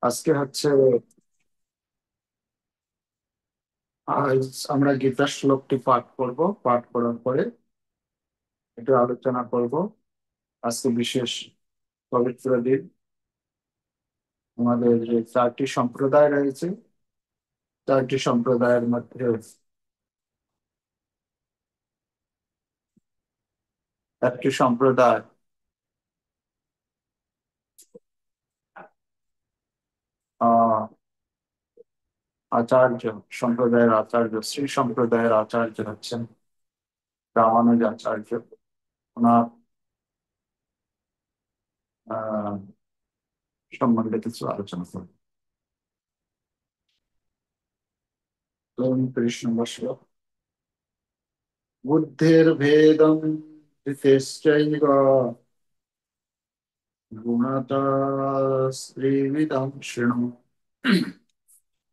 আজকে হচ্ছে আজ আমরা গীতার শ্লোকটি পাঠ করব। পাঠ করার পরে একটু আলোচনা করব। আজকে বিশেষ পবিত্র দিন। আমাদের যে চারটি সম্প্রদায় রয়েছে, চারটি সম্প্রদায়ের মধ্যে একটি সম্প্রদায় আহ আচার্য সম্প্রদায়ের আচার্য, শ্রী সম্প্রদায়ের আচার্য হচ্ছেন রামানুজ আচার্য। ওনার আহ সম্বন্ধে কিছু আলোচনা করব। তো 29 নম্বর শ্লোক। বুদ্ধের ভেদম ধৃতেশ্চৈব গুণতः স্ত্রীবিদং শৃণু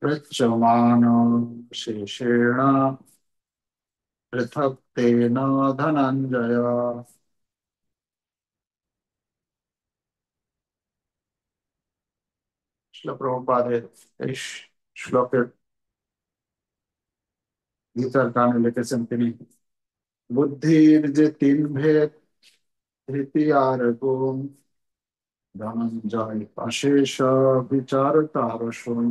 পৃচ্যমানো শেষেণ পৃথক তেন ধনঞ্জয়। শিল প্রভুপাদের এই শ্লোকের গীতার গানে লিখেছেন তিনি। বুদ্ধির যে তিন ভেদ, ধৃতি আর গুণ, ধনঞ্জয় অশেষ বিচার তার শুন।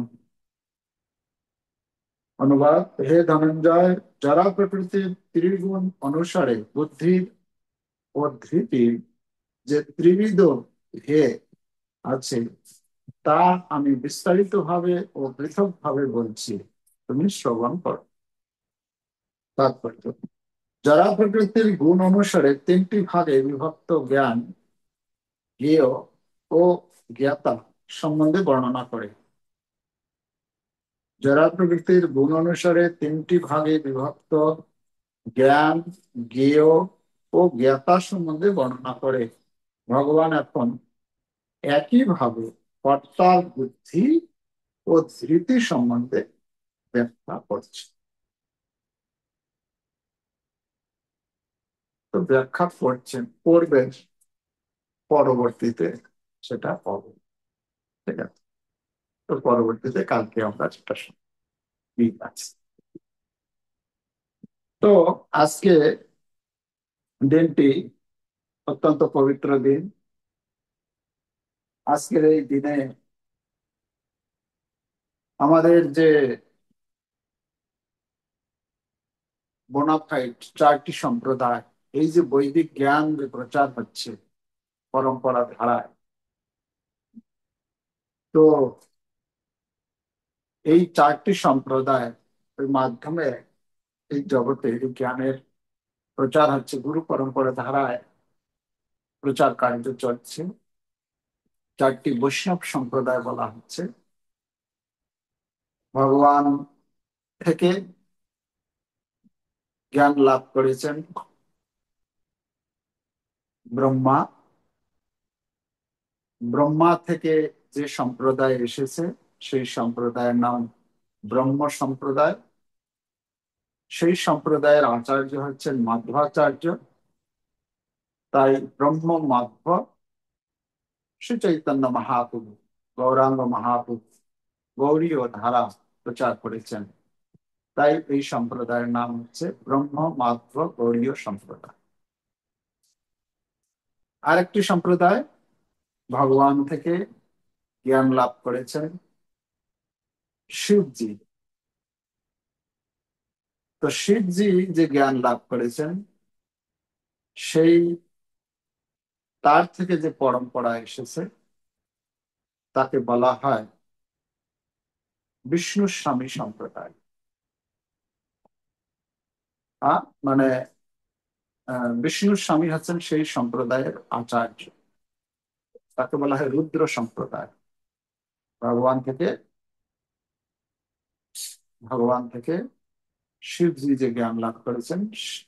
অনুবাদ: হে ধনঞ্জয়, যারা প্রকৃতির ত্রিগুণ অনুসারে বুদ্ধির ও ধৃতির যে ত্রিবিধ ভেদ আছে তা আমি বিস্তারিত ভাবে ও পৃথক ভাবে বলছি, তুমি শ্রবণ করো। তাৎপর্য: যারা প্রকৃতির গুণ অনুসারে তিনটি ভাগে বিভক্ত জ্ঞান, জ্ঞেয় ও জ্ঞাতা সম্বন্ধে বর্ণনা করে। যারা প্রকৃতির গুণ অনুসারে তিনটি ভাগে বিভক্ত জ্ঞান, জ্ঞেয় ও জ্ঞাতা সম্বন্ধে বর্ণনা করে, ভগবান এখন একইভাবে কর্তার বুদ্ধি ও ধৃতি সম্বন্ধে ব্যাখ্যা করছে। তো ব্যাখ্যা করছেন, করবেন পরবর্তীতে, সেটা হবে। ঠিক আছে, তো পরবর্তীতে কালকে আমরা সেটা ঠিক আছে। তো আজকে দিনটি অত্যন্ত পবিত্র দিন। আজকের এই দিনে আমাদের যে বোনাফাইড চারটি সম্প্রদায়, এই যে বৈদিক জ্ঞান যে প্রচার হচ্ছে পরম্পরা ধারায়, তো এই চারটি সম্প্রদায় মাধ্যমে এই জগতে এই জ্ঞানের প্রচার হচ্ছে, গুরু পরম্পরা ধারায় প্রচার কার্য চলছে। চারটি বৈষ্ণব সম্প্রদায় বলা হচ্ছে। ভগবান থেকে জ্ঞান লাভ করেছেন ব্রহ্মা। ব্রহ্মা থেকে যে সম্প্রদায় এসেছে সেই সম্প্রদায়ের নাম ব্রহ্ম সম্প্রদায়। সেই সম্প্রদায়ের আচার্য হচ্ছেন মাধ্বাচার্য। তাই ব্রহ্ম মাধ্ব শ্রী চৈতন্য মহাপ্রভু, গৌরাঙ্গ মহাপ্রভু গৌরীয় ধারা প্রচার করেছেন। তাই এই সম্প্রদায়ের নাম হচ্ছে ব্রহ্ম মাধ্ব গৌরীয় সম্প্রদায়। আরেকটি সম্প্রদায় ভগবান থেকে জ্ঞান লাভ করেছেন শিবজি। তো শিবজি যে জ্ঞান লাভ করেছেন, সেই তার থেকে যে পরম্পরা এসেছে তাকে বলা হয় বিষ্ণু স্বামী সম্প্রদায়। মানে বিষ্ণু স্বামী হচ্ছেন সেই সম্প্রদায়ের আচার্য, তাকে বলা হয় রুদ্র সম্প্রদায়। ভগবান থেকে ভগবান থেকে শিবজি যে জ্ঞান লাভ করেছেন,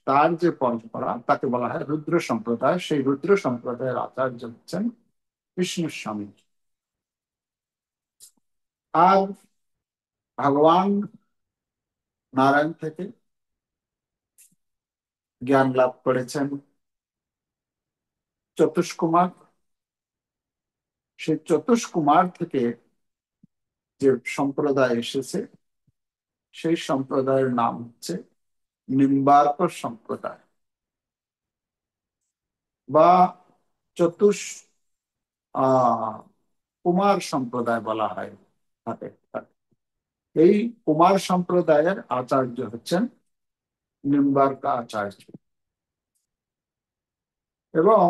তার যে পরম্পরা তাকে বলা হয় রুদ্র সম্প্রদায়। সেই রুদ্র সম্প্রদায়ের আচার্য হচ্ছেন বিষ্ণু স্বামী। আর ভগবান নারায়ণ থেকে জ্ঞান লাভ করেছেন চতুষ্কুমার। সেই চতুষ্কুমার থেকে যে সম্প্রদায় এসেছে সেই সম্প্রদায়ের নাম হচ্ছে নিম্বার্ক সম্প্রদায় বা চতুষ আহ কুমার সম্প্রদায় বলা হয় থাকে। এই কুমার সম্প্রদায়ের আচার্য হচ্ছেন নিম্বার্ক আচার্য। এবং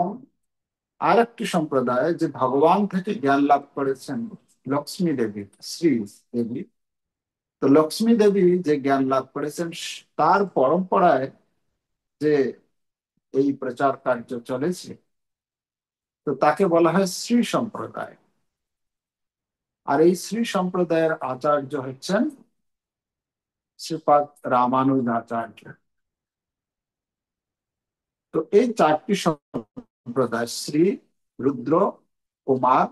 আরেকটি সম্প্রদায় যে ভগবান থেকে জ্ঞান লাভ করেছেন লক্ষ্মী দেবী, শ্রী দেবী। তো লক্ষ্মী দেবী যে জ্ঞান লাভ করেছেন তার পরম্পরায় যে এই প্রচার কার্য চলেছে, তো তাকে বলা হয় শ্রী সম্প্রদায়। আর এই শ্রী সম্প্রদায়ের আচার্য হচ্ছেন শ্রীপাদ রামানুজ আচার্য। তো এই চারটি সম্প্রদায় শ্রী, রুদ্র, কুমার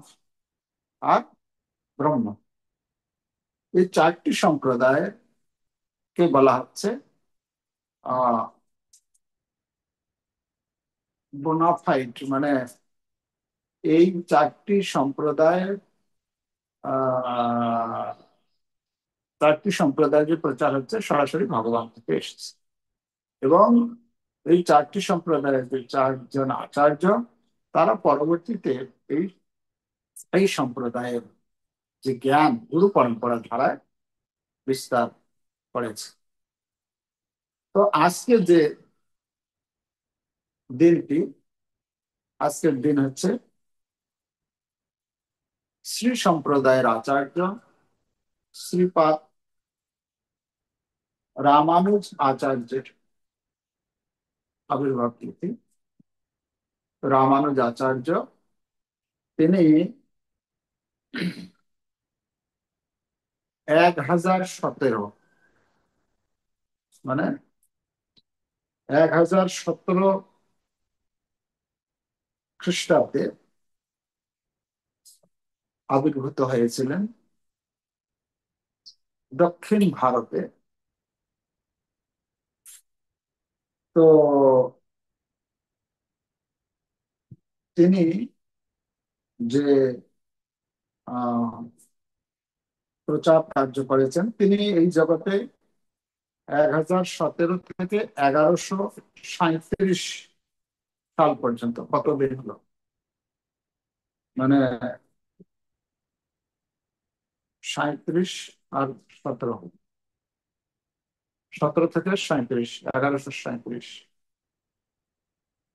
আর ব্রহ্ম, এই চারটি সম্প্রদায় কে বলা হচ্ছে আহ বোনাফাইড, মানে এই চারটি সম্প্রদায়ের আহ চারটি সম্প্রদায় যে প্রচার হচ্ছে সরাসরি ভগবান থেকে এসেছে। এবং এই চারটি সম্প্রদায়ের যে চারজন আচার্য তারা পরবর্তীতে এই এই সম্প্রদায়ের যে জ্ঞান গুরু পরম্পরা ধারায় বিস্তার করেছে। তো আজকে যে দিনটি, আজকের দিন হচ্ছে শ্রী সম্প্রদায়ের আচার্য শ্রীপাদ রামানুজ আচার্যের আবির্ভাব তিথি। রামানুজ আচার্য তিনি 1017, মানে 1017 খ্রিস্টাব্দে আবির্ভূত হয়েছিলেন দক্ষিণ ভারতে। তো তিনি যে আহ প্রচার কার্য করেছেন, তিনি এই জগতে 1017 থেকে 1137 সাল পর্যন্ত, কতদিন হলো, মানে 37 আর 17, 17 থেকে 37, 1137।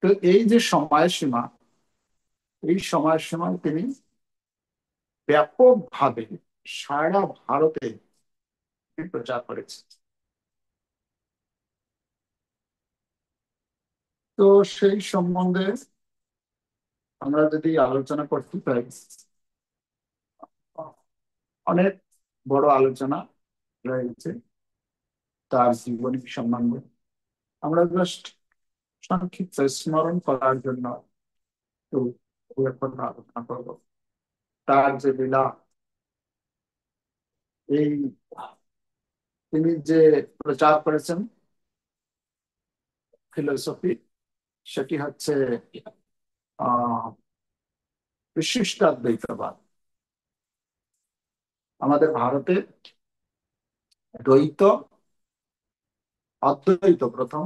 তো এই যে সময়সীমা, এই সময়সীমায় তিনি ব্যাপকভাবে সারা ভারতে প্রচার করেছে। তো সেই সম্বন্ধে আমরা যদি আলোচনা করতে চাই, অনেক বড় আলোচনা রয়েছে তার জীবনী সম্বন্ধে। আমরা জাস্ট সংক্ষিপ্ত স্মরণ করার জন্য একটু এখন আলোচনা করব। তার যে লীলা, এই তিনি যে প্রচার করেছেন ফিলোসফি, সেটি হচ্ছে আহ বিশিষ্টাদ্বৈতবাদ। আমাদের ভারতে দ্বৈত, অদ্বৈত প্রথম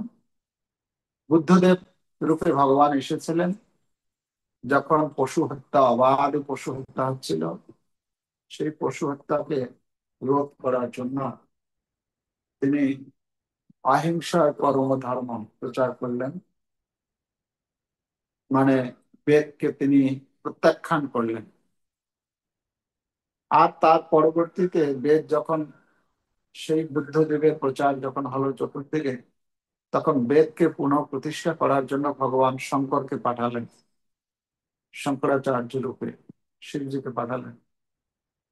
বুদ্ধদেব রূপে ভগবান এসেছিলেন যখন পশু হত্যা, অবাধ পশু হত্যা হচ্ছিল। সেই পশু হত্যাকে রোধ করার জন্য তিনি অহিংসার পরম ধর্ম প্রচার করলেন, মানে বেদকে তিনি প্রত্যাখ্যান করলেন। আর তার পরবর্তীতে বেদ যখন, সেই বুদ্ধদেবের প্রচার যখন হলো চতুর্দিকে, তখন বেদকে পুনঃ প্রতিষ্ঠা করার জন্য ভগবান শঙ্করকে পাঠালেন, শঙ্করাচার্য রূপে শিবজিকে পাঠালেন।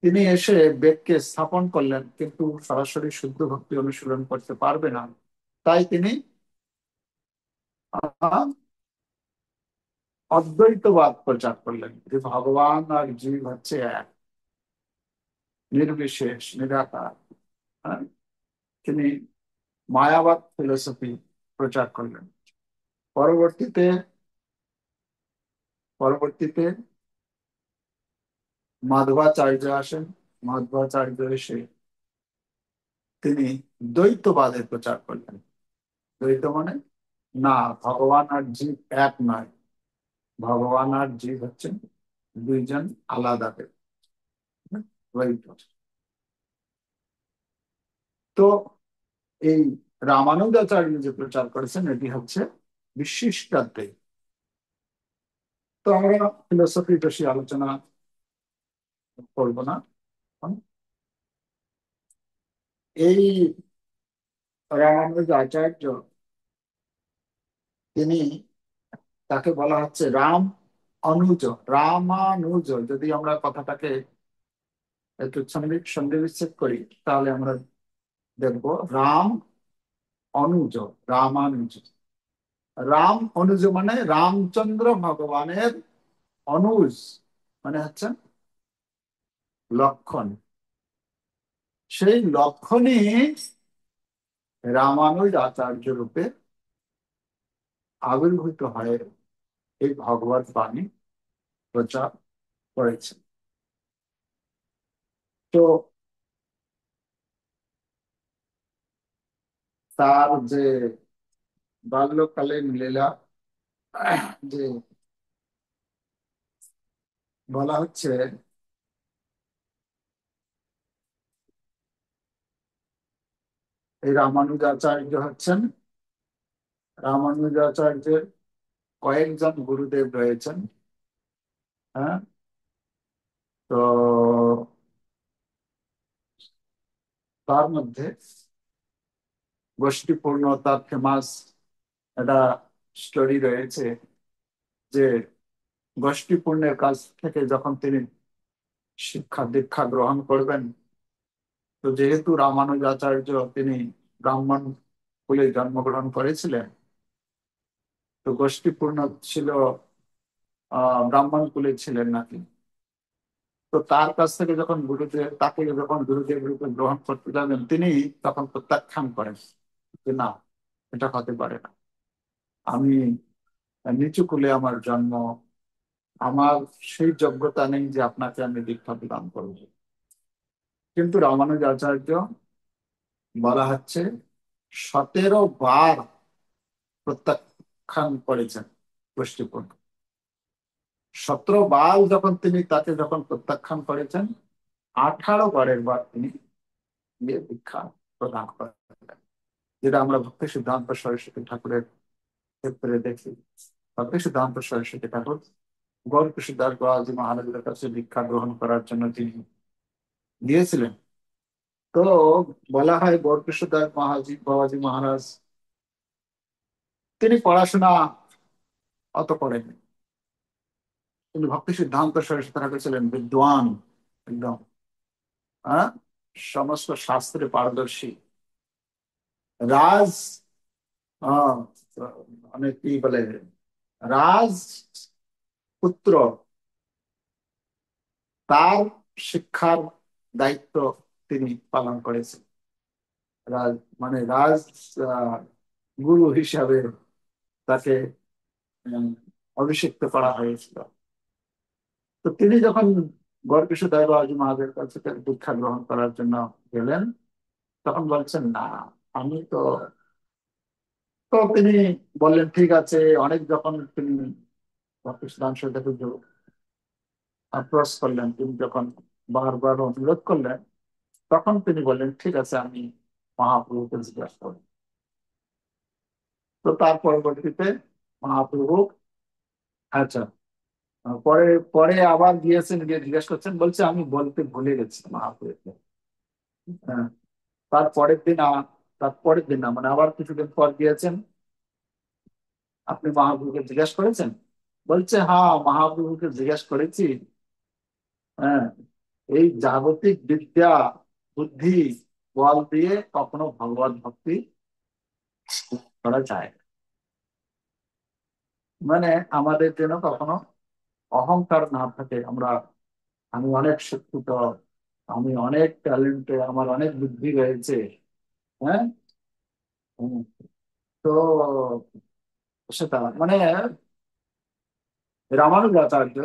তিনি এসে বেদকে স্থাপন করলেন, কিন্তু সরাসরি শুদ্ধ ভক্তি অনুশীলন করতে পারবে না। তাই তিনি আহ, অদ্বৈতবাদ প্রচার করলেন, যে ভগবান আর জীব হচ্ছে এক, নির্বিশেষ, নিরাকার। হ্যাঁ? তিনি মায়াবাদ ফিলোসফি প্রচার করলেন। পরবর্তীতে পরবর্তীতে মাধবাচার্য আসেন, মাধ্বাচার্য এসে তিনি দ্বৈতবাদের প্রচার করলেন। দ্বৈত মানে না, ভগবান আর জীব এক নয়, ভগবান আর জীব হচ্ছেন দুইজন আলাদা ব্যক্তি। দ্বৈত। তো এই রামানুজাচার্য যে প্রচার করেছেন এটি হচ্ছে বিশিষ্টাদ্বৈত। তো আমরা ফিলোসফি বেশি আলোচনা করব না। এই রামানুজাচার্য, তিনি, তাকে বলা হচ্ছে রাম অনুজ, রামানুজ। যদি আমরা কথাটাকে একটু সন্ধি বিচ্ছেদ করি তাহলে আমরা দেখব রাম অনুজ, রামানুজ। রাম অনুজ মানে রামচন্দ্র ভগবানের অনুজ, মানে হচ্ছে লক্ষণ। সেই লক্ষণই রামানুজ আচার্য রূপে আবির্ভূত হয়ে এই ভগবত বাণী প্রচার করেছে। তো তার যে বাল্যকালীন লীলা, যে বলা হচ্ছে, এই রামানুজাচার্য হচ্ছেন, রামানুজাচার্যের কয়েকজন গুরুদেব রয়েছেন। হ্যাঁ, তো তার মধ্যে গোষ্ঠীপূর্ণ তার ফেমাস একটা স্টোরি রয়েছে, যে গোষ্ঠীপূর্ণের কাছ থেকে যখন তিনি শিক্ষা দীক্ষা গ্রহণ করবেন, তো যেহেতু রামানুজাচার্য তিনি ব্রাহ্মণ কুলে জন্মগ্রহণ করেছিলেন, তো গোষ্ঠীপূর্ণ ছিল ব্রাহ্মণ কুলে ছিলেন নাকি। তো তার কাছ থেকে যখন গুরুদেব, তাকে যখন গুরুদেব রূপে গ্রহণ করতে যাবেন, তিনি তখন প্রত্যাখ্যান করেন যে না, এটা হতে পারে না, আমি নিচু কুলে আমার জন্ম, আমার সেই যোগ্যতা নেই যে আপনাকে আমি দীক্ষা প্রদান করব। কিন্তু রামানুজাচার্য, বলা হচ্ছে, 17 বার প্রত্যাখ্যান করেছেন গোষ্ঠীপূর্ণ। 17 বার যখন তিনি তাকে যখন প্রত্যাখ্যান করেছেন, 18 বারের বার তিনি গিয়ে দীক্ষা প্রদান করেন, যেটা আমরা ভক্তি সিদ্ধান্ত সরস্বতী ঠাকুরের ক্ষেত্রে দেখি। ভক্তি সিদ্ধান্ত সরস্বতী ঠাকুর গৌরকিশোরদাস বাবাজি মহারাজের কাছে দীক্ষা গ্রহণ করার জন্য তিনি গিয়েছিলেন। তো বলা হয় গৌরকিশোরদাস বাবাজি মহারাজ, তিনি পড়াশোনা অত করেননি, কিন্তু ভক্তি সিদ্ধান্ত সরস্বতী ঠাকুর ছিলেন বিদ্বান একদম। হ্যাঁ, সমস্ত শাস্ত্রে পারদর্শী রাজ, আহ, মানে কি বলে, রাজ পুত্র, তার শিক্ষার দায়িত্ব তিনি পালন করেছেন। রাজ মানে রাজ আহ, গুরু হিসাবে তাকে উম, অভিষিক্ত করা হয়েছিল। তো তিনি যখন গড়কিশোর বাবাজি মহারাজের কাছে দীক্ষা গ্রহণ করার জন্য গেলেন, তখন বলছেন না, আমি তো, তো তিনি বললেন ঠিক আছে। অনেক যখন তিনি ভক্তি সিদ্ধান্ত আপ্রোচ করলেন, তিনি যখন বারবার অনুরোধ করলেন, তখন তিনি বললেন ঠিক আছে, আমি মহাপ্রভুকে জিজ্ঞাসা করি। তো তার পরবর্তীতে মহাপ্রভু, আচ্ছা, পরে পরে আবার গিয়েছেন, গিয়ে জিজ্ঞেস করছেন, বলছে আমি বলতে ভুলে গেছি মহাপ্রভুকে। হ্যাঁ, তার পরের দিন তার পরের দিন না, মানে আবার কিছুদিন পর গিয়েছেন, আপনি মহাপ্রভুকে জিজ্ঞেস করেছেন? বলছে হ্যাঁ, মহাপ্রভুকে জিজ্ঞেস করেছি। হ্যাঁ, এই জাগতিক বিদ্যা বুদ্ধি বল দিয়ে কখনো ভগবত ভক্তি করা যায় না। মানে আমাদের যেন কখনো অহংকার না থাকে, আমরা, আমি অনেক শিক্ষিত, আমি অনেক ট্যালেন্টেড, আমার অনেক বুদ্ধি রয়েছে। হ্যাঁ, হুম, তো সেটা মানে রামানুজাচার্য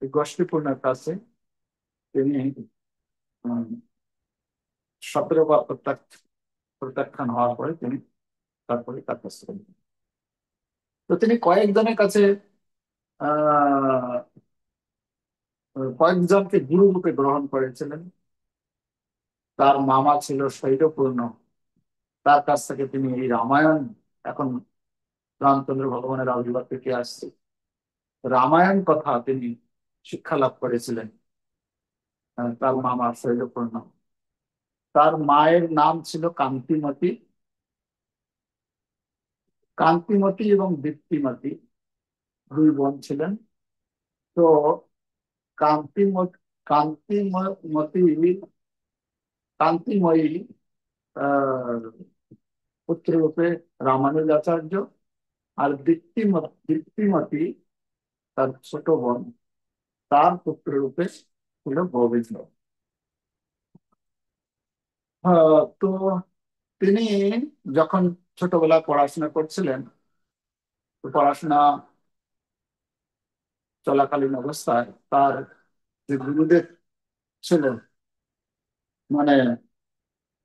এই গোষ্ঠীপূর্ণের কাছে তিনি উম, 17 বার প্রত্যাখ্যান হওয়ার পরে তিনি তারপরে তার কাছ থেকে নিলেন। তো তিনি আহ কয়েকজনকে গুরু রূপে গ্রহণ করেছিলেন। তার মামা ছিল শৈলপূর্ণ, তার কাছ থেকে তিনি এই রামায়ণ, এখন রামচন্দ্র ভগবানের আবির্ভাব থেকে আসছে, রামায়ণ কথা তিনি শিক্ষা লাভ করেছিলেন। তার মামা শৈলপূর্ণ, তার মায়ের নাম ছিল কান্তিমতী। কান্তিমতী এবং দীপ্তিমতী দুই বোন ছিলেন। তো কান্তিমতী কান্তিমতী কান্তিময়ী আহ পুত্ররূপে রামানুজাচার্য, আর দীপ্তিমতী তার ছোট বোন, তার পুত্ররূপে ছিল গোবিন্দ। তো তিনি যখন ছোটবেলায় পড়াশোনা করছিলেন, তো পড়াশোনা চলাকালীন অবস্থায় তার যে গুরুদেব ছিলেন, মানে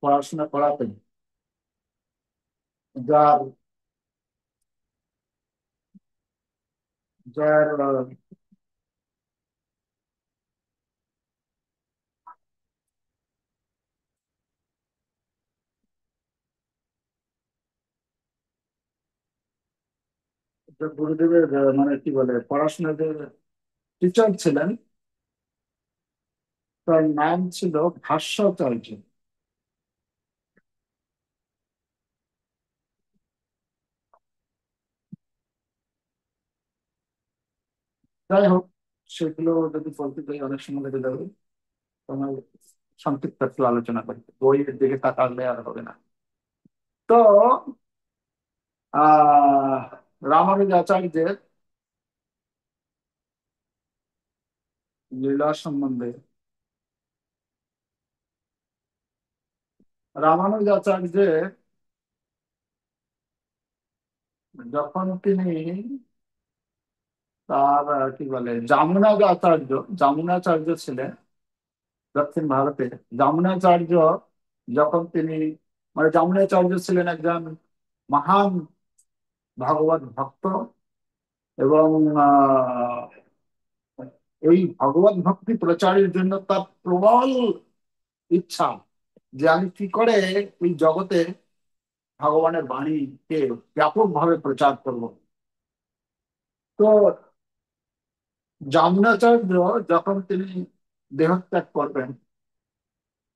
পড়াশোনা করাতেন, যার যার যে গুরুদেবের মানে কি বলে পড়াশোনার যে টিচার ছিলেন, তার নাম ছিল ভাষ্যাচার্য। যাই হোক, সেগুলো যদি বলতে যাই অনেক সময় লেগে যাবে। তোমার সংক্ষিপ্ত একটু আলোচনা করি, বইয়ের দিকে তাকালে আর হবে না। তো আহ রামানুজাচার্যের লীলা সম্বন্ধে, রামানুজাচার্যের যখন তিনি তার কি বলে জামুনাচার্য ছিলেন দক্ষিণ ভারতে। জামুনাচার্য যখন তিনি, মানে জামুনাচার্য ছিলেন একজন মহান ভগবত ভক্ত, এবং এই ভগবত ভক্তি প্রচারের জন্য তার প্রবল ইচ্ছা যে আমি কি করে এই জগতে ভগবানের বাণীকে ব্যাপকভাবে প্রচার করব। তো জামুনাচার্য যখন তিনি দেহত্যাগ করবেন,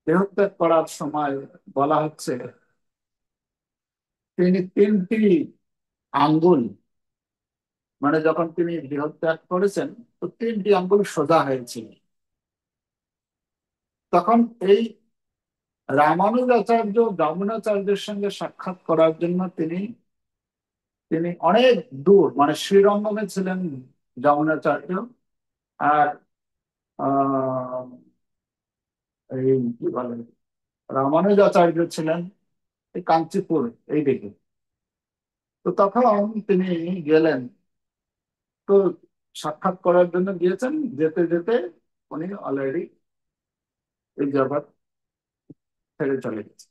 দেহত্যাগ করার সময় বলা হচ্ছে তিনি 3টি আঙ্গুল, মানে যখন তিনি দেহত্যাগ করেছেন, তো 3টি আঙ্গুল সোজা হয়েছিল। তখন এই রামানুজাচার্য যমুনাচার্যের সঙ্গে সাক্ষাৎ করার জন্য তিনি তিনি অনেক দূর, মানে শ্রীরঙ্গমে ছিলেন যমুনাচার্য, আর আহ এই কি বলে রামানুজাচার্য ছিলেন এই কাঞ্চিপুর এই দিকে। তো তখন তিনি গেলেন, তো সাক্ষাৎ করার জন্য গিয়েছেন, যেতে যেতে উনি অলরেডি এই জগৎ ছেড়ে চলে গেছে,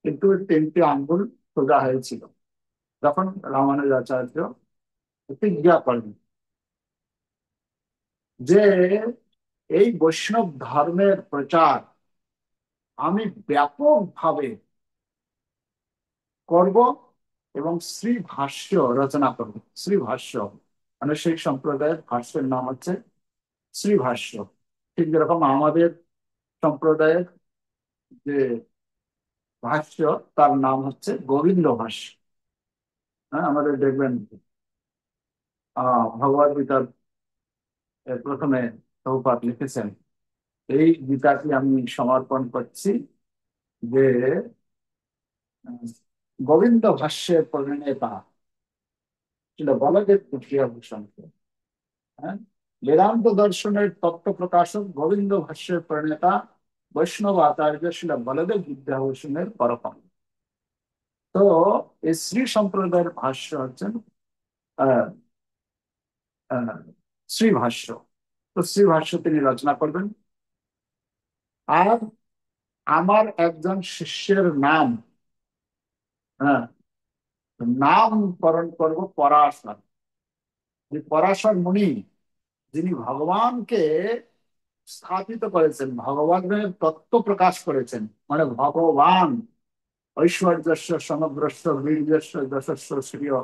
কিন্তু ওই 3টি আঙ্গুল সোজা হয়েছিল। তখন রামানুজাচার্য প্রতিজ্ঞা করেন যে এই বৈষ্ণব ধর্মের প্রচার আমি ব্যাপকভাবে করব, এবং শ্রী ভাষ্য রচনা করব। শ্রী ভাষ্য মানে সেই সম্প্রদায়ের ভাষ্যের নাম হচ্ছে শ্রী ভাষ্য। ঠিক যেরকম আমাদের সম্প্রদায়ের যে ভাষ্য, তার নাম হচ্ছে গোবিন্দ ভাষ্য। হ্যাঁ, আমাদের দেখবেন ভগবদ গীতার প্রথমে প্রভুপাদ লিখেছেন, এই গীতাটি আমি সমর্পণ করছি যে আহ, গোবিন্দ ভাষ্যের প্রণেতা ছিল বলদেব ভূষণকে। হ্যাঁ, বেদান্ত দর্শনের তত্ত্ব প্রকাশক গোবিন্দ ভাষ্যের প্রণেতা বৈষ্ণব আচার্য ছিল বলদেব বিদ্যাভূষণের পরপম। তো এই শ্রী সম্প্রদায়ের ভাষ্য হচ্ছেন আহ আহ শ্রী ভাষ্য। তো শ্রী ভাষ্য তিনি রচনা করবেন। আর আমার একজন শিষ্যের নাম, হ্যাঁ, নামকরণ করব পরাশর। যে পরাশর মুনি, যিনি ভগবানকে স্থাপিত করেছেন, ভগবানের তত্ত্ব প্রকাশ করেছেন, মানে ভগবান ঐশ্বর্যস্য সমগ্রস্য বীর্যস্য যশস্য শ্রিয়,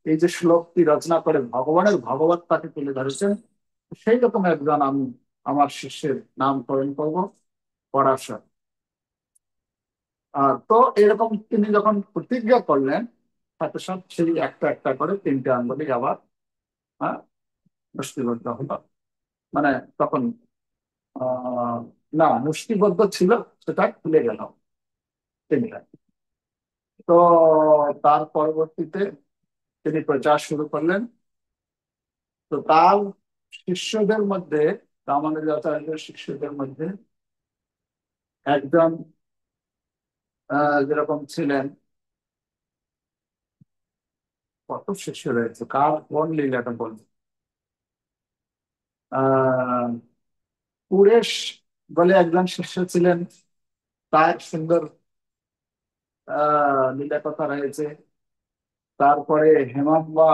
এই যে শ্লোকটি রচনা করে ভগবানের ভগবত্তাকে তুলে ধরেছেন, সেই রকম একজন আমি আমার শিষ্যের নামকরণ করব পরাশর। তো এরকম তিনি যখন প্রতিজ্ঞা করলেন, সাথে সাথে সেই একটা একটা করে তিনটে আঙ্গুলি আবার আহ, মুষ্টিবদ্ধ হলো। মানে তখন আহ না, মুষ্টিবদ্ধ ছিল, সেটা খুলে গেল তিনটা। তো তার পরবর্তীতে তিনি প্রচার শুরু করলেন। তো তার শিষ্যদের মধ্যে, রামানুজাচার্যের শিষ্যদের মধ্যে একজন যেরকম ছিলেন, কত শিষ্য রয়েছে, কার কোন লীলাটা বলবো। আহ পুরেশ বলে একজন শিষ্য ছিলেন, তার সুন্দর লীলা কথা রয়েছে। তারপরে হেমাম্বা,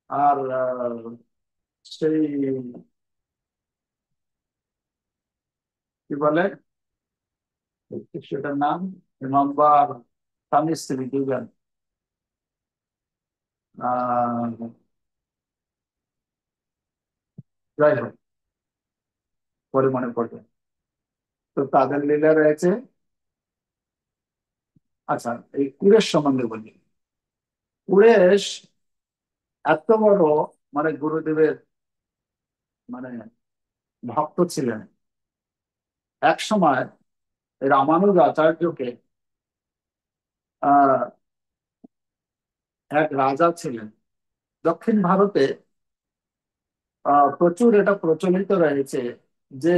আর সেই কি বলে শিষ্যটার নাম, হেমাম্বা আর স্বামী স্ত্রী দুজন, আহ যাই হোক, পরে মনে পড়বে। তো তাদের লীলা রয়েছে। আচ্ছা, এই কুরেশ সম্বন্ধে বলি। কুরেশ এত বড়, মানে গুরুদেবের মানে ভক্ত ছিলেন। এক সময় রামানুজ আচার্যকে আহ এক রাজা ছিলেন দক্ষিণ ভারতে। প্রচুর এটা প্রচলিত রয়েছে যে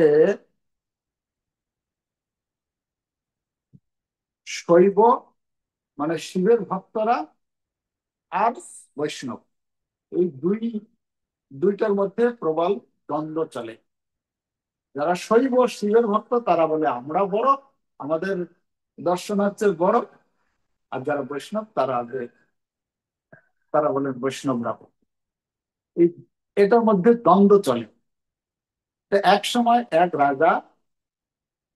শৈব মানে শিবের ভক্তরা আর বৈষ্ণব, এই দুইটার মধ্যে প্রবল দ্বন্দ্ব চলে। যারা শৈব শিবের ভক্ত তারা বলে আমরা বড়, আমাদের দর্শন হচ্ছে বড়। আর যারা বৈষ্ণব তারা বলেন বৈষ্ণবরা বড়। এই এটার মধ্যে দ্বন্দ্ব চলে। তো এক সময় এক রাজা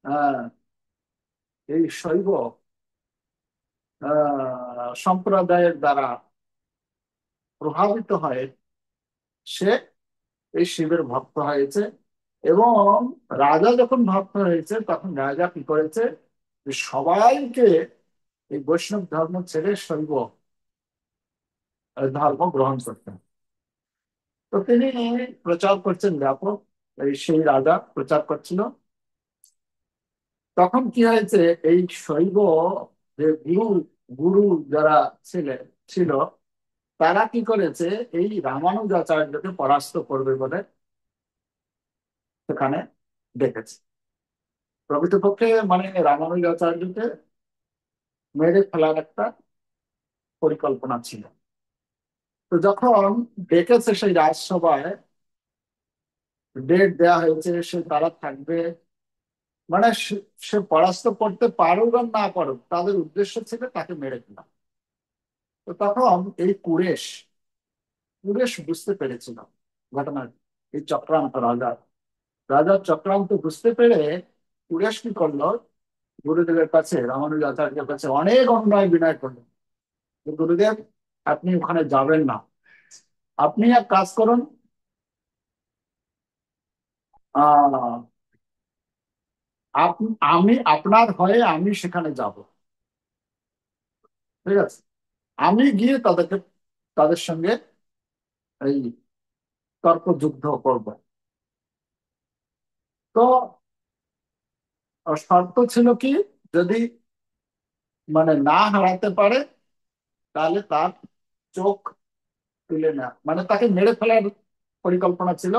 আহ এই শৈব সম্প্রদায়ের দ্বারা প্রভাবিত হয়ে সে এই শিবের ভক্ত হয়েছে। এবং রাজা যখন ভক্ত হয়েছে তখন রাজা কি করেছে, যে সবাইকে এই বৈষ্ণব ধর্ম ছেড়ে শৈব ধর্ম গ্রহণ করতেন। তো তিনি প্রচার করছেন ব্যাপক, সেই রাজা প্রচার করছিল। তখন কি হয়েছে, এই শৈব যে গুরু গুরু যারা ছিল, তারা কি করেছে, এই রামানুজাচার্যকে পরাস্ত করবে বলে সেখানে ডেকেছে। প্রকৃতপক্ষে মানে রামানুজাচার্যকে মেরে ফেলার একটা পরিকল্পনা ছিল। তো যখন ডেকেছে সেই রাজসভায়, ডেট দেওয়া হয়েছে, সে তারা থাকবে, মানে সে পরাস্ত করতে পারুক আর না পারুক, তাদের উদ্দেশ্য ছিল তাকে মেরে ফেলা। তো তখন এই কুরেশ কুরেশ বুঝতে পেরেছিল ঘটনা, এই চক্রান্ত রাজার চক্রান্ত বুঝতে পেরে কুরেশ কি করলো, গুরুদেবের কাছে, রামানুজাচার্যের কাছে অনেক অনুনয় বিনয় করলেন যে গুরুদেব, আপনি ওখানে যাবেন না, আপনি এক কাজ করুন, আহ আমি আপনার হয়ে আমি সেখানে যাব, ঠিক আছে, আমি গিয়ে তাদের সঙ্গে এই তর্ক যুদ্ধ করব। তো শর্ত ছিল কি, যদি মানে না হারাতে পারে তাহলে তার চোখ তুলে নেওয়া, মানে তাকে মেরে ফেলার পরিকল্পনা ছিল,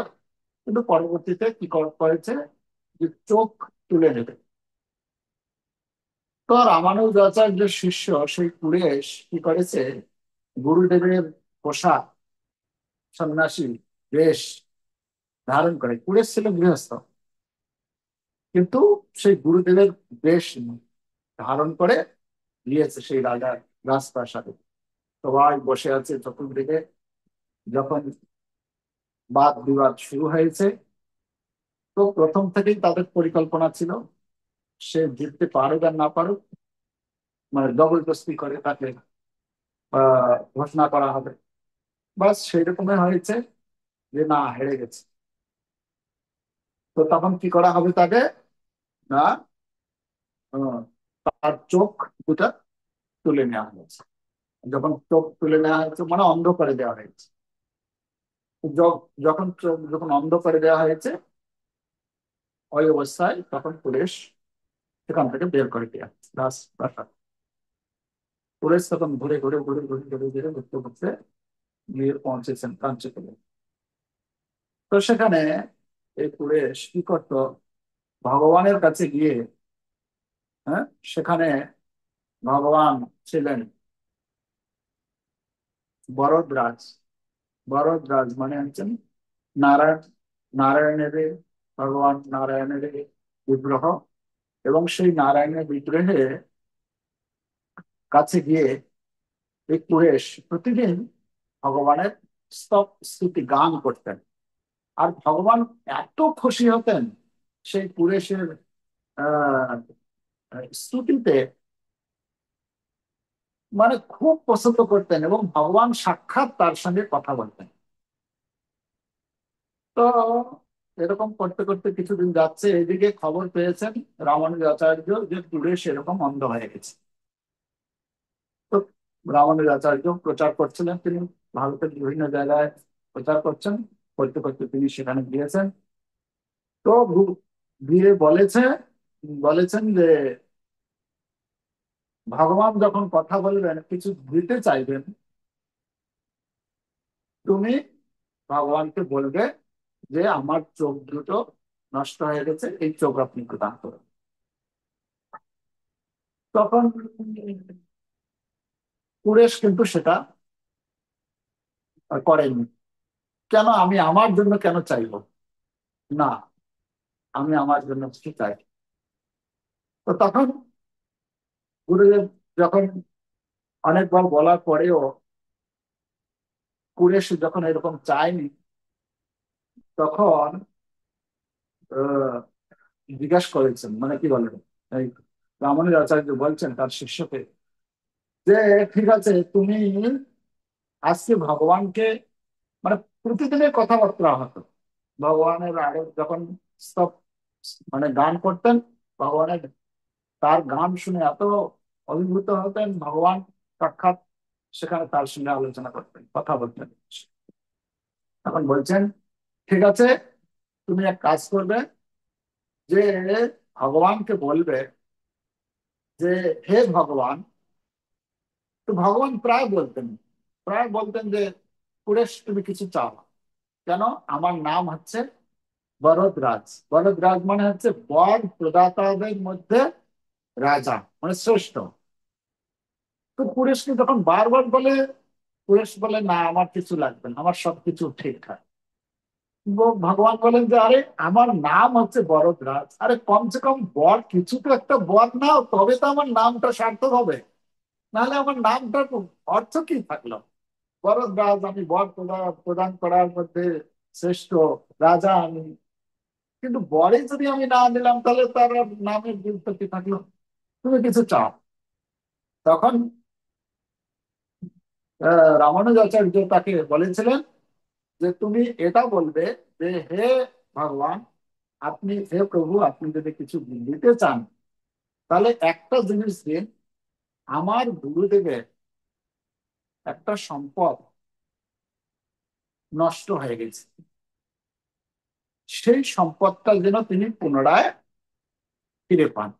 কিন্তু পরবর্তীতে কি করেছে, যে চোখ তুলে নেবে। তো রামানুজাচার্য শিষ্য সেই কুরেশ কি করেছে, গুরুদেবের পোশাক, সন্ন্যাসী বেশ ধারণ করে, কুরেশ ছিল গৃহস্থ, কিন্তু সেই গুরুদেবের বেশ ধারণ করে গিয়েছে সেই রাজার রাজপ্রাসাদে। সবাই বসে আছে চতুর্দিকে। যখন বাদ বিবাদ শুরু হয়েছে, তো প্রথম থেকেই তাদের পরিকল্পনা ছিল সে জিততে পারুক আর না পারুক, মানে জবরদস্তি করে তাকে ঘোষণা করা হবে। বাস সেই রকমই হয়েছে যে না, হেরে গেছে। তো তখন কি করা হবে তাকে? না, আহ, তার চোখ দুটা তুলে নেওয়া হয়েছে। যখন চোখ তুলে নেওয়া হয়েছে মানে অন্ধ করে দেওয়া হয়েছে। তো যখন চোখ যখন অন্ধ করে দেওয়া হয়েছে, ওই অবস্থায় তখন পুলিশ সেখান থেকে বের করে দেওয়া হয়েছে রাজপ্রাসাদ। পুলিশ তখন ঘুরে ঘুরে ঘুরে ঘুরে ঘুরে ঘুরে ঘুরতে ঘুরতে গিয়ে পৌঁছেছেন কাঞ্চিপুরে। তো সেখানে এই পুলিশ কি করতো, ভগবানের কাছে গিয়ে, হ্যাঁ, সেখানে ভগবান ছিলেন বরদরাজ। বরদরাজ মানে হচ্ছেন নারায়ণ, নারায়ণের, ভগবান নারায়ণের বিগ্রহ। এবং সেই নারায়ণের বিগ্রহে কাছে গিয়ে এই কুরেশ প্রতিদিন ভগবানের স্তুতি গান করতেন। আর ভগবান এত খুশি হতেন সেই কুরেশের আহ স্তুতিতে, মানে খুব পছন্দ করতেন এবং ভগবান সাক্ষাৎ তার সঙ্গে কথা বলতেন। তো এরকম করতে করতে কিছুদিন যাচ্ছে, এদিকে খবর পেয়েছেন রামানুজাচার্য যে কুরেশ এরকম অন্ধ হয়ে গেছে। তো রামানুজাচার্য প্রচার করছিলেন, তিনি ভারতের বিভিন্ন জায়গায় প্রচার করছেন। করতে করতে তিনি সেখানে গিয়েছেন। তো গিয়ে বলেছেন যে ভগবান যখন কথা বলবেন, কিছু দিতে চাইবেন, তুমি ভগবানকে বলবে যে আমার চোখ দুটো নষ্ট হয়ে গেছে, এই চোখ আপনি প্রদান করুন। তখন কুরেশ কিন্তু সেটা করেননি। কেন? আমি আমার জন্য কেন চাইবো? না, আমি আমার জন্য কিছু চাই। তো তখন গুরুদেব যখন অনেকবার বলার পরেও কুরেশ যখন এরকম চায়নি, তখন আহ, জিজ্ঞাসা করেছেন, মানে কি বলেন, এই রামানুজ আচার্য বলছেন তার শিষ্যকে যে ঠিক আছে, তুমি আজকে ভগবানকে, মানে প্রতিদিনের কথাবার্তা হতো ভগবানের আগে যখন স্তব মানে গান করতেন, ভগবানের তার গান শুনে এত অভিভূত হতেন ভগবান, সাক্ষাৎ সেখানে তার সঙ্গে আলোচনা করতেন, কথা বলতেন। তখন বলছেন ঠিক আছে, তুমি এক কাজ করবে, যে ভগবানকে বলবে যে হে ভগবান। তো ভগবান প্রায় বলতেন যে কুরেশ তুমি কিছু চাও না। কেন? আমার নাম হচ্ছে বরদরাজ। বরদরাজ মানে হচ্ছে বর প্রদাতাদের মধ্যে রাজা, মানে শ্রেষ্ঠ। তো কুরেশকে যখন বারবার বলে, কুরেশ বলে না, আমার কিছু লাগবে না, আমার সবকিছু ঠিকঠাক। ভগবান বলেন যে আরে আমার নাম হচ্ছে বরদরাজ, আরে কমসে কম বর, কিছু তো একটা বর নাও, তবে তো আমার নামটা সার্থক হবে। নাহলে আমার নামটার অর্থ কি থাকলো? বরদরাজ, আমি বর প্রদান করার মধ্যে শ্রেষ্ঠ রাজা আমি, কিন্তু বরে যদি আমি না দিলাম তাহলে তার আর নামের গুরুত্ব কি থাকলো? তুমি কিছু চাও। তখন রামানুজাচার্য তাকে বলেছিলেন যে তুমি এটা বলবে যে হে ভগবান, আপনি, হে প্রভু, আপনি যদি কিছু দিতে চান তাহলে একটা জিনিস দিন, আমার গুরুদেবের একটা সম্পদ নষ্ট হয়ে গেছে, সেই সম্পদটা যেন তিনি পুনরায় ফিরে পান।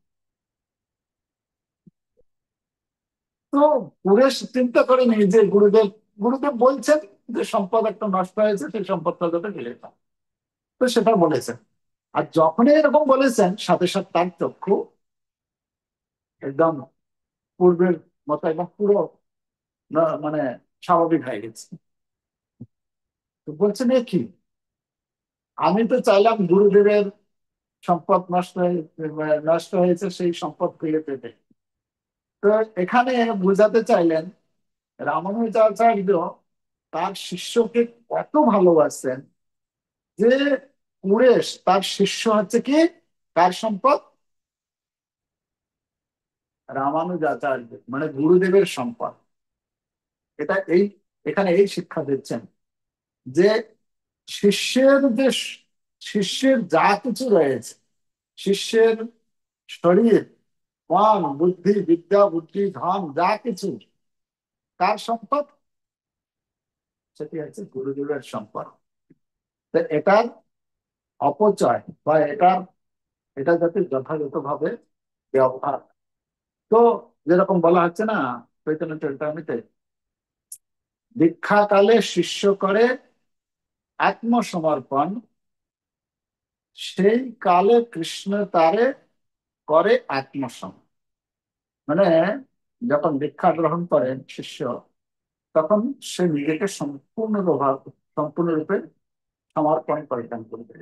তো পুরেশ চিন্তা করেনি যে গুরুদেব গুরুদেব বলছেন যে সম্পদ একটা নষ্ট হয়েছে, সেই সম্পদটা যাতে ফিরে পান, তো সেটা বলেছেন। আর যখনই এরকম বলেছেন, সাথে সাথে তার চক্ষু একদম পূর্বের মতো একদম পুরো মানে স্বাভাবিক হয়ে গেছে। তো বলছেন এ কি, আমি তো চাইলাম গুরুদেবের সম্পদ নষ্ট হয়েছে সেই সম্পদ ফিরে পেতে। তো এখানে বুঝাতে চাইলেন রামানুজাচার্য তার শিষ্যকে কত ভালোবাসেন, যে কুরেশ তার শিষ্য হচ্ছে কি কার সম্পদ? রামানুজাচার্য মানে গুরুদেবের সম্পদ। এটা এই এখানে এই শিক্ষা দিচ্ছেন যে শিষ্যের যা কিছু রয়েছে, শিষ্যের শরীর, মন, বুদ্ধি, বিদ্যা, বুদ্ধি, ধন, যা কিছু কার সম্পদ? সেটি হচ্ছে গুরুদেবের সম্পদ। তো এটার অপচয় বা এটা যাতে যথাযথভাবে ব্যবহার, তো যেরকম বলা হচ্ছে না চৈতন্য চরিতামৃতে, দীক্ষাকালে শিষ্য করে আত্মসমর্পণ, সেই কালে কৃষ্ণ তারে করে আত্মসমর্পণ। মানে যখন দীক্ষা গ্রহণ করেন শিষ্য, তখন সে নিজেকে সম্পূর্ণরূপে সমর্পণ পরিধান করবে।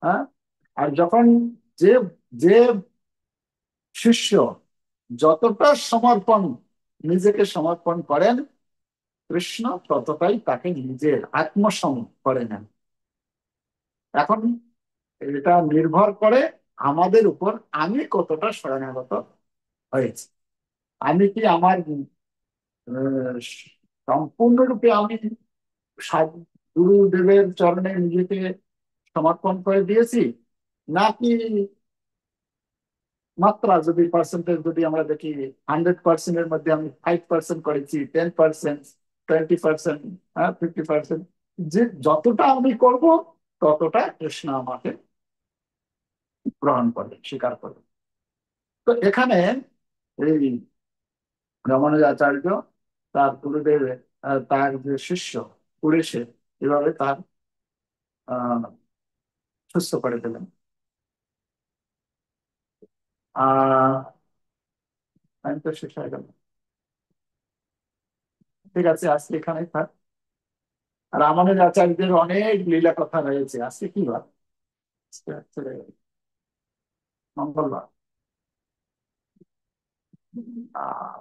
হ্যাঁ, আর যখন যে যে শিষ্য যতটা নিজেকে সমর্পণ করেন, কৃষ্ণ ততটাই তাকে নিজের আত্মসম করে নেন। এখন এটা নির্ভর করে আমাদের উপর, আমি কতটা শরণাগত হয়েছি। আমি কি আমার আহ, সম্পূর্ণরূপে আমি গুরুদেবের চরণে নিজেকে সমর্পণ করে দিয়েছি, নাকি মাত্রা যদি পার্সেন্টেজ যদি আমরা দেখি 100%-এর মধ্যে আমি 5% করেছি, 10%, 20%, 50%, যে যতটা আমি করব ততটা কৃষ্ণ আমাকে গ্রহণ করবে, স্বীকার করবে। তো এখানে এই রামানুজাচার্য তার গুরুদেব, তার যে শিষ্য পুরেশে এভাবে তার আহ সুস্থ করে দিলেন। আহ টাইম তো শেষ হয়ে গেল। ঠিক আছে, আজকে এখানেই থাক। আর আমাদের আচার্যদের অনেক লীলা কথা রয়েছে। আজকে কি বার? আজকে হচ্ছে মঙ্গলবার। আহ